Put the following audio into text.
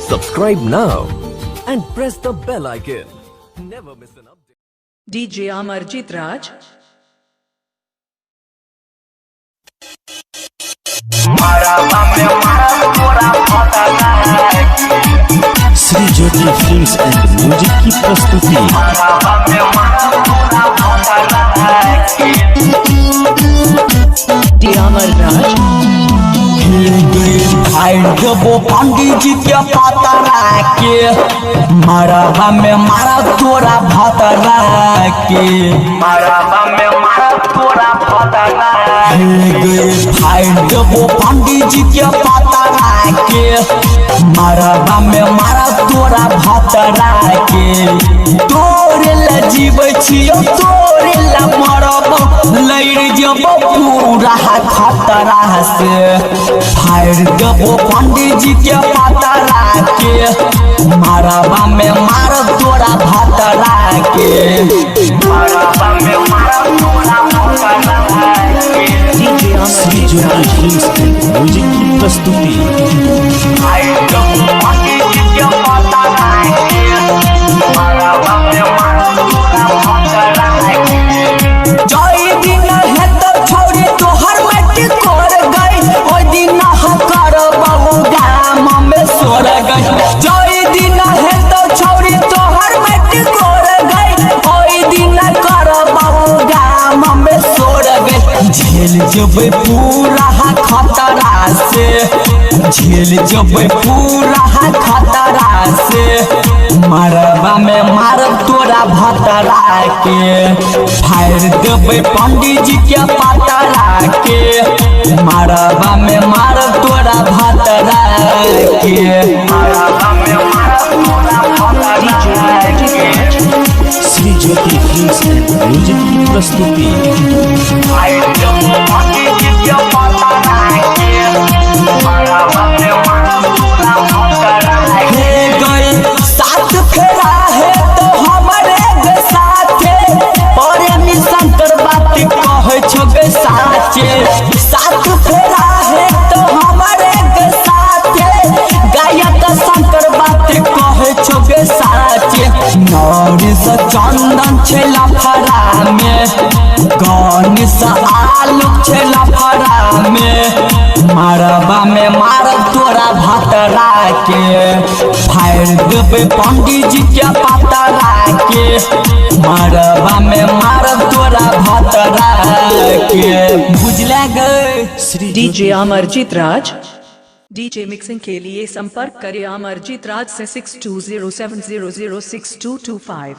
Subscribe now and press the bell icon. Never miss an update. DJ Amarjit Raj. Shri Jyoti films and music की प्रस्तुति। D अमर राज। वो पंडित जी के पता के मरबा में मारा तोरा भतरा के मरबा में मारा तोरा भतरा वो पंडित जी के पता के मरबा में मारा तोरा भतरा के तोरे ला जीव छियो तोरे ला मरब लड़ जब पूरा खतरा से फायर देबो पंडित जी के पता के मरबा में मार तोरा भतरा के मरबा में मार तोरा भतरा के Shri Jyoti films and music की प्रस्तुति। फायर देबो पंडित जी के पता के मरबा में मार तोरा भतरा के जय दिन है तो छोड़ी तोहर मट्टी कोर गई ओ दिन कर बहु गाम में सोर गई जय दिन है तो छोड़ी तोहर मट्टी कोर गई ओ दिन कर बहु गाम में सोर गई झेल जब पूरा खतरा से झेल जब पूरा खतरा से मरबा में मार तोरा भतरा के फायर देबे पंडित जी के पतरा के मरबा में मार तोरा भतरा के मरबा में मार तोरा भतरा के Shri Jyoti films and music की प्रस्तुति। फायर देबे पंडित जी के पतरा के मरबा में मार तोरा भतरा के गई साथ फेरा है तो हमारे साथे प्रेमी शंकर बात कहे छोगे साचे साथ फेरा है तो हमारे साथे गायक शंकर बात कहे छोगे साचे नौरी से चंदन छेला फरा में गौनी से आलू छेला फरा में मरबा में मार तोरा भतरा के फायर देबे पंडित जी के पतरा के मरबा में मार तोरा भतरा के बुझला गए। डीजे अमरजीत राज। डीजे मिक्सिंग के लिए संपर्क करें अमरजीत राज से 6207006225।